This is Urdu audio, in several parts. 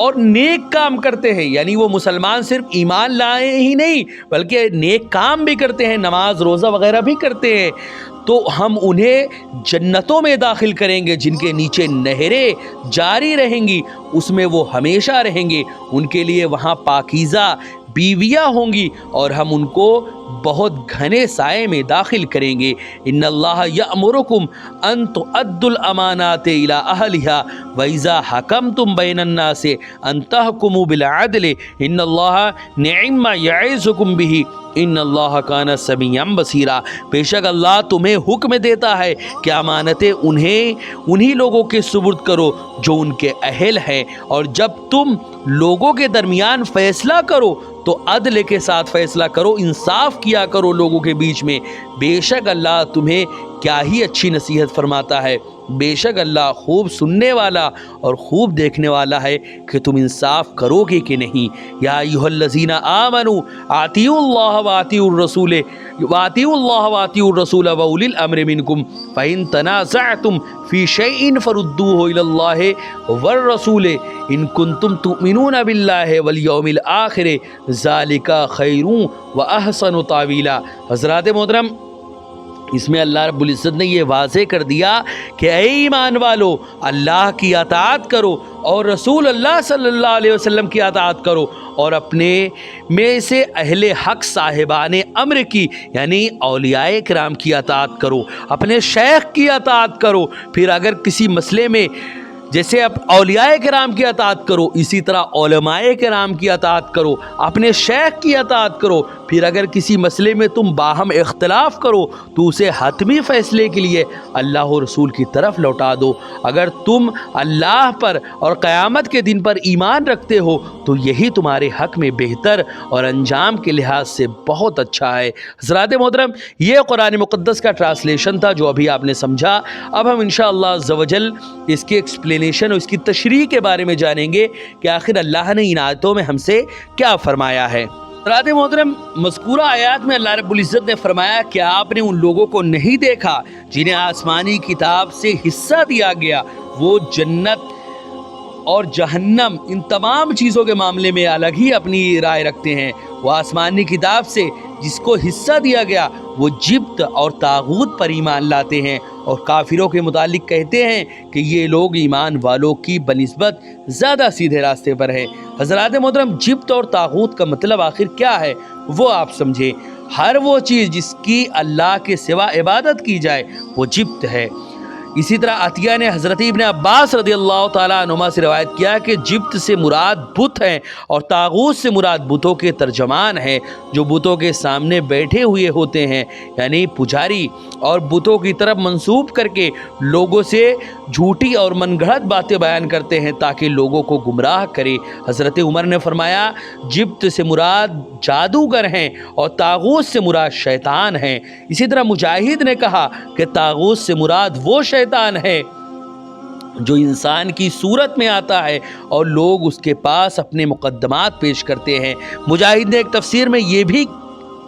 اور نیک کام کرتے ہیں، یعنی وہ مسلمان صرف ایمان لائے ہی نہیں بلکہ نیک کام بھی کرتے ہیں، نماز روزہ وغیرہ بھی کرتے ہیں، تو ہم انہیں جنتوں میں داخل کریں گے جن کے نیچے نہریں جاری رہیں گی، اس میں وہ ہمیشہ رہیں گے، ان کے لیے وہاں پاکیزہ بیویاں ہوں گی اور ہم ان کو بہت گھنے سائے میں داخل کریں گے۔ ان اللہ یأمرکم ان تؤدوا الامانات الی اہلھا واذا حکمتم بین الناس ان تحکموا بالعدل ان اللہ نعم ما یعظکم بہ ان اللہ کان سمیعا بصیرا۔ بے شک اللہ تمہیں حکم دیتا ہے کہ امانتیں انہی لوگوں کے سپرد کرو جو ان کے اہل ہیں، اور جب تم لوگوں کے درمیان فیصلہ کرو تو عدل کے ساتھ فیصلہ کرو، انصاف کیا کرو لوگوں کے بیچ میں، بے شک اللہ تمہیں کیا ہی اچھی نصیحت فرماتا ہے، بے شک اللہ خوب سننے والا اور خوب دیکھنے والا ہے کہ تم انصاف کرو گے کہ نہیں۔ یا ایھا الذین آمنوا اطیعوا اللہ واطیعوا الرسول واولی الامر منکم فإن تنازعتم فی شیء فردوہ الی اللہ والرسول ان کنتم تؤمنون باللہ والیوم الآخر ذالک خیر واحسن تاویلا۔ حضرات محترم، اس میں اللہ رب العزت نے یہ واضح کر دیا کہ اے ایمان والو، اللہ کی اطاعت کرو اور رسول اللہ صلی اللہ علیہ وسلم کی اطاعت کرو، اور اپنے میں سے اہل حق صاحبان امر کی یعنی اولیاء کرام کی اطاعت کرو، اپنے شیخ کی اطاعت کرو۔ پھر اگر کسی مسئلے میں جیسے اب اولیاء کرام کی اطاعت کرو، اسی طرح علماء کرام کی اطاعت کرو، اپنے شیخ کی اطاعت کرو۔ پھر اگر کسی مسئلے میں تم باہم اختلاف کرو تو اسے حتمی فیصلے کے لیے اللہ و رسول کی طرف لوٹا دو۔ اگر تم اللہ پر اور قیامت کے دن پر ایمان رکھتے ہو تو یہی تمہارے حق میں بہتر اور انجام کے لحاظ سے بہت اچھا ہے۔ حضرات محترم، یہ قرآن مقدس کا ٹرانسلیشن تھا جو ابھی آپ نے سمجھا۔ اب ہم انشاءاللہ عز و جل اس کی ایکسپلینیشن اور اس کی تشریح کے بارے میں جانیں گے کہ آخر اللہ نے ان آیتوں میں ہم سے کیا فرمایا ہے۔ حضرات محترم، مذکورہ آیات میں اللہ رب العزت نے فرمایا کہ آپ نے ان لوگوں کو نہیں دیکھا جنہیں آسمانی کتاب سے حصہ دیا گیا، وہ جنت اور جہنم ان تمام چیزوں کے معاملے میں الگ ہی اپنی رائے رکھتے ہیں۔ وہ آسمانی کتاب سے جس کو حصہ دیا گیا وہ جبت اور طاغوت پر ایمان لاتے ہیں، اور کافروں کے متعلق کہتے ہیں کہ یہ لوگ ایمان والوں کی بنسبت زیادہ سیدھے راستے پر ہے۔ حضرات محترم، جبت اور طاغوت کا مطلب آخر کیا ہے وہ آپ سمجھیں۔ ہر وہ چیز جس کی اللہ کے سوا عبادت کی جائے وہ جبت ہے۔ اسی طرح عطیہ نے حضرت ابن عباس رضی اللہ تعالیٰ عنہما سے روایت کیا کہ جبت سے مراد بت ہیں اور طاغوت سے مراد بتوں کے ترجمان ہیں جو بتوں کے سامنے بیٹھے ہوئے ہوتے ہیں، یعنی پجاری، اور بتوں کی طرف منسوب کر کے لوگوں سے جھوٹی اور من گھڑت باتیں بیان کرتے ہیں تاکہ لوگوں کو گمراہ کرے۔ حضرت عمر نے فرمایا جبت سے مراد جادوگر ہیں اور طاغوت سے مراد شیطان ہیں۔ اسی طرح مجاہد نے کہا کہ طاغوت سے مراد وہ شیطان ہے جو انسان کی صورت میں آتا ہے اور لوگ اس کے پاس اپنے مقدمات پیش کرتے ہیں۔ مجاہد نے ایک تفسیر میں یہ بھی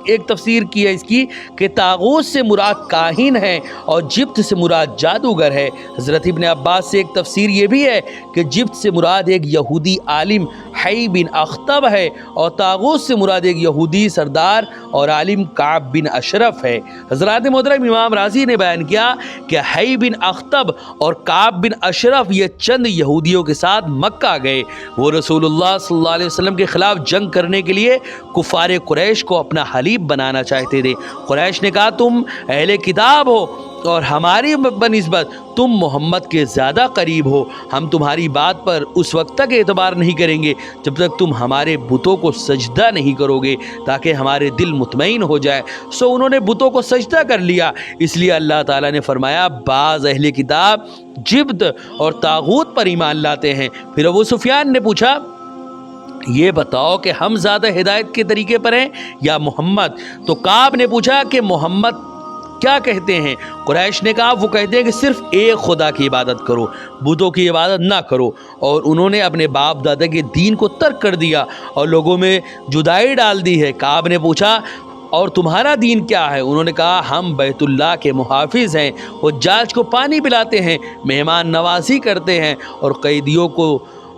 ایک تفسیر کی ہے اس کی کہ طاغوت سے مراد کاہن ہے اور جبت سے مراد جادوگر ہے۔ حضرت ابن عباس سے ایک تفسیر یہ بھی ہے کہ جبت سے مراد ایک یہودی عالم حی بن اخطب ہے اور طاغوت سے مراد ایک یہودی سردار اور عالم کعب بن اشرف ہے۔ حضرات محترم، امام رازی نے بیان کیا کہ حی بن اخطب اور کعب بن اشرف یہ چند یہودیوں کے ساتھ مکہ گئے۔ وہ رسول اللہ صلی اللہ علیہ وسلم کے خلاف جنگ کرنے کے لیے کفار قریش کو اپنا حلیف بنانا چاہتے تھے۔ قریش نے کہا تم اہل کتاب ہو اور ہماری بنسبت تم محمد کے زیادہ قریب ہو، ہم تمہاری بات پر اس وقت تک اعتبار نہیں کریں گے جب تک تم ہمارے بتوں کو سجدہ نہیں کرو گے تاکہ ہمارے دل مطمئن ہو جائے۔ سو انہوں نے بتوں کو سجدہ کر لیا، اس لیے اللہ تعالیٰ نے فرمایا بعض اہل کتاب جبت اور طاغوت پر ایمان لاتے ہیں۔ پھر ابو سفیان نے پوچھا یہ بتاؤ کہ ہم زیادہ ہدایت کے طریقے پر ہیں یا محمد؟ تو کعب نے پوچھا کہ محمد کیا کہتے ہیں؟ قریش نے کہا وہ کہتے ہیں کہ صرف ایک خدا کی عبادت کرو، بتوں کی عبادت نہ کرو، اور انہوں نے اپنے باپ دادا کے دین کو ترک کر دیا اور لوگوں میں جدائی ڈال دی ہے۔ کعب نے پوچھا اور تمہارا دین کیا ہے؟ انہوں نے کہا ہم بیت اللہ کے محافظ ہیں، حجاج کو پانی پلاتے ہیں، مہمان نوازی کرتے ہیں اور قیدیوں کو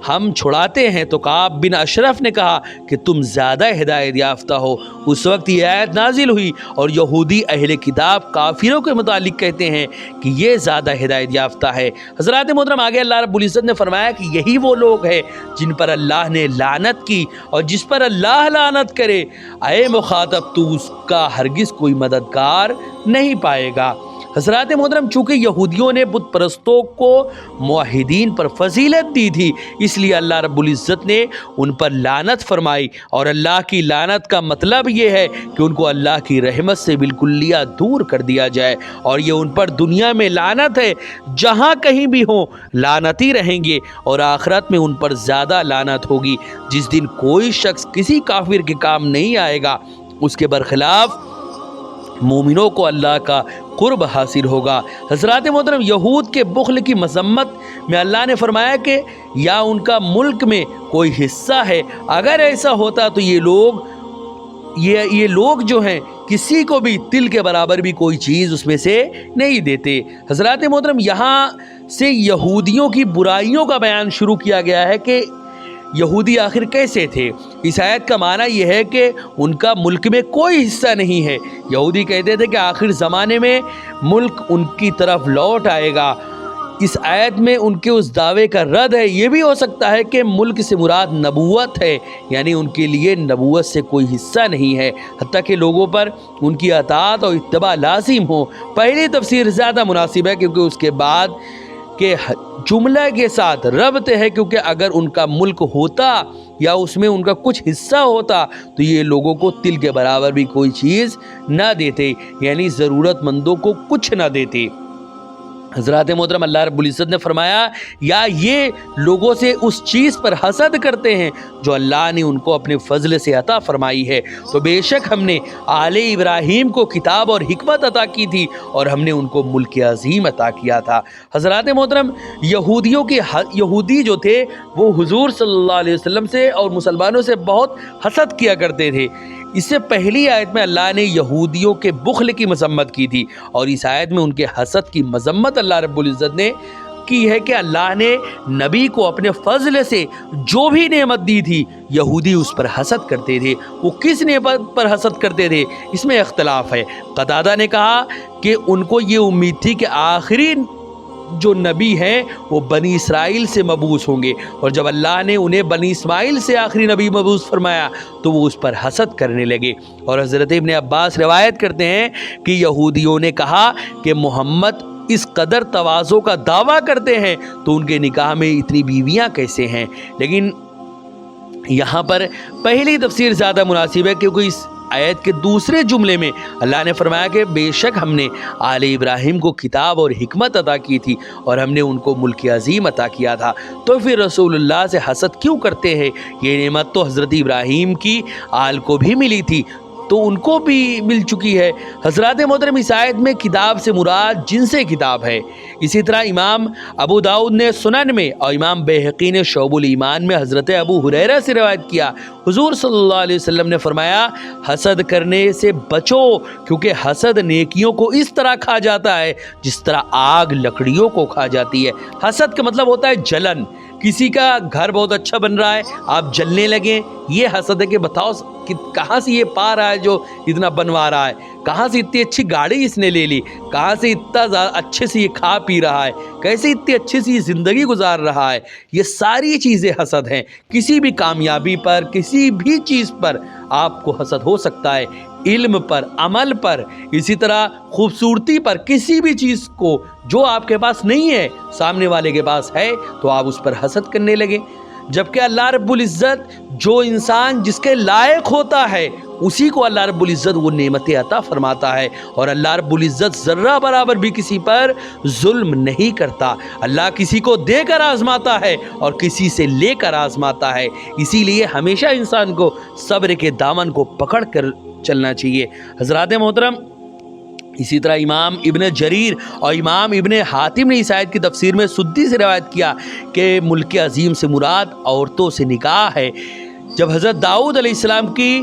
ہم چھڑاتے ہیں۔ تو کعب بن اشرف نے کہا کہ تم زیادہ ہدایت یافتہ ہو۔ اس وقت یہ آیت نازل ہوئی اور یہودی اہل کتاب کافروں کے متعلق کہتے ہیں کہ یہ زیادہ ہدایت یافتہ ہے۔ حضرات محترم، آگے اللہ رب العزت نے فرمایا کہ یہی وہ لوگ ہیں جن پر اللہ نے لعنت کی، اور جس پر اللہ لعنت کرے اے مخاطب تو اس کا ہرگز کوئی مددگار نہیں پائے گا۔ حضرات محترم، چونکہ یہودیوں نے بت پرستوں کو موحدین پر فضیلت دی تھی، اس لیے اللہ رب العزت نے ان پر لعنت فرمائی، اور اللہ کی لعنت کا مطلب یہ ہے کہ ان کو اللہ کی رحمت سے بالکلیہ دور کر دیا جائے، اور یہ ان پر دنیا میں لعنت ہے، جہاں کہیں بھی ہوں لعنتی رہیں گے، اور آخرت میں ان پر زیادہ لعنت ہوگی، جس دن کوئی شخص کسی کافر کے کام نہیں آئے گا، اس کے برخلاف مومنوں کو اللہ کا قرب حاصل ہوگا۔ حضرات محترم، یہود کے بخل کی مذمت میں اللہ نے فرمایا کہ یا ان کا ملک میں کوئی حصہ ہے، اگر ایسا ہوتا تو یہ لوگ جو ہیں کسی کو بھی تل کے برابر بھی کوئی چیز اس میں سے نہیں دیتے۔ حضرات محترم، یہاں سے یہودیوں کی برائیوں کا بیان شروع کیا گیا ہے کہ یہودی آخر کیسے تھے۔ اس آیت کا معنی یہ ہے کہ ان کا ملک میں کوئی حصہ نہیں ہے۔ یہودی کہتے تھے کہ آخر زمانے میں ملک ان کی طرف لوٹ آئے گا۔ اس آیت میں ان کے اس دعوے کا رد ہے۔ یہ بھی ہو سکتا ہے کہ ملک سے مراد نبوت ہے، یعنی ان کے لیے نبوت سے کوئی حصہ نہیں ہے، حتیٰ کہ لوگوں پر ان کی اطاعت اور اتباع لازم ہو۔ پہلی تفسیر زیادہ مناسب ہے، کیونکہ اس کے بعد کہ جملہ کے ساتھ ربط ہے، کیونکہ اگر ان کا ملک ہوتا یا اس میں ان کا کچھ حصہ ہوتا تو یہ لوگوں کو تل کے برابر بھی کوئی چیز نہ دیتے، یعنی ضرورت مندوں کو کچھ نہ دیتے۔ حضرات محترم، اللہ رب العزت نے فرمایا یا یہ لوگوں سے اس چیز پر حسد کرتے ہیں جو اللہ نے ان کو اپنے فضل سے عطا فرمائی ہے، تو بے شک ہم نے آل ابراہیم کو کتاب اور حکمت عطا کی تھی، اور ہم نے ان کو ملک عظیم عطا کیا تھا۔ حضرات محترم، یہودی جو تھے وہ حضور صلی اللہ علیہ وسلم سے اور مسلمانوں سے بہت حسد کیا کرتے تھے۔ اس سے پہلی آیت میں اللہ نے یہودیوں کے بخل کی مذمت کی تھی، اور اس آیت میں ان کے حسد کی مذمت اللہ رب العزت نے کی ہے کہ اللہ نے نبی کو اپنے فضل سے جو بھی نعمت دی تھی یہودی اس پر حسد کرتے تھے۔ وہ کس نعمت پر حسد کرتے تھے اس میں اختلاف ہے۔ قتادہ نے کہا کہ ان کو یہ امید تھی کہ آخری جو نبی ہیں وہ بنی اسرائیل سے مبعوث ہوں گے، اور جب اللہ نے انہیں بنی اسماعیل سے آخری نبی مبعوث فرمایا تو وہ اس پر حسد کرنے لگے۔ اور حضرت ابن عباس روایت کرتے ہیں کہ یہودیوں نے کہا کہ محمد اس قدر تواضع کا دعویٰ کرتے ہیں تو ان کے نکاح میں اتنی بیویاں کیسے ہیں؟ لیکن یہاں پر پہلی تفسیر زیادہ مناسب ہے، کیونکہ اس آیت کے دوسرے جملے میں اللہ نے فرمایا کہ بے شک ہم نے آل ابراہیم کو کتاب اور حکمت عطا کی تھی، اور ہم نے ان کو ملک عظیم عطا کیا تھا، تو پھر رسول اللہ سے حسد کیوں کرتے ہیں؟ یہ نعمت تو حضرت ابراہیم کی آل کو بھی ملی تھی، تو ان کو بھی مل چکی ہے۔ حضرات محترم، اس آیت میں کتاب سے مراد جنس کتاب ہے۔ اسی طرح امام ابو داؤد نے سنن میں اور امام بیہقی نے شعب الایمان میں حضرت ابو ہریرہ سے روایت کیا، حضور صلی اللہ علیہ وسلم نے فرمایا حسد کرنے سے بچو، کیونکہ حسد نیکیوں کو اس طرح کھا جاتا ہے جس طرح آگ لکڑیوں کو کھا جاتی ہے۔ حسد کا مطلب ہوتا ہے جلن۔ کسی کا گھر بہت اچھا بن رہا ہے، آپ جلنے لگیں، یہ حسد ہے کہ بتاؤ کہ کہاں سے یہ پا رہا ہے جو اتنا بنوا رہا ہے، کہاں سے اتنی اچھی گاڑی اس نے لے لی، کہاں سے اتنا اچھے سے یہ کھا پی رہا ہے، کیسے اتنی اچھے سے یہ زندگی گزار رہا ہے۔ یہ ساری چیزیں حسد ہیں۔ کسی بھی کامیابی پر، کسی بھی چیز پر آپ کو حسد ہو سکتا ہے، علم پر، عمل پر، اسی طرح خوبصورتی پر، کسی بھی چیز کو جو آپ کے پاس نہیں ہے سامنے والے کے پاس ہے تو آپ اس پر حسد کرنے لگے۔ جبکہ اللہ رب العزت جو انسان جس کے لائق ہوتا ہے اسی کو اللہ رب العزت وہ نعمتیں عطا فرماتا ہے، اور اللہ رب العزت ذرہ برابر بھی کسی پر ظلم نہیں کرتا۔ اللہ کسی کو دے کر آزماتا ہے اور کسی سے لے کر آزماتا ہے، اسی لیے ہمیشہ انسان کو صبر کے دامن کو پکڑ کر چلنا چاہیے۔ حضرات محترم، اسی طرح امام ابن جریر اور امام ابن حاتم نے اس آیت کی تفسیر میں سدی سے روایت کیا کہ ملک عظیم سے مراد عورتوں سے نکاح ہے۔ جب حضرت داؤد علیہ السلام کی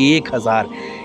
1000,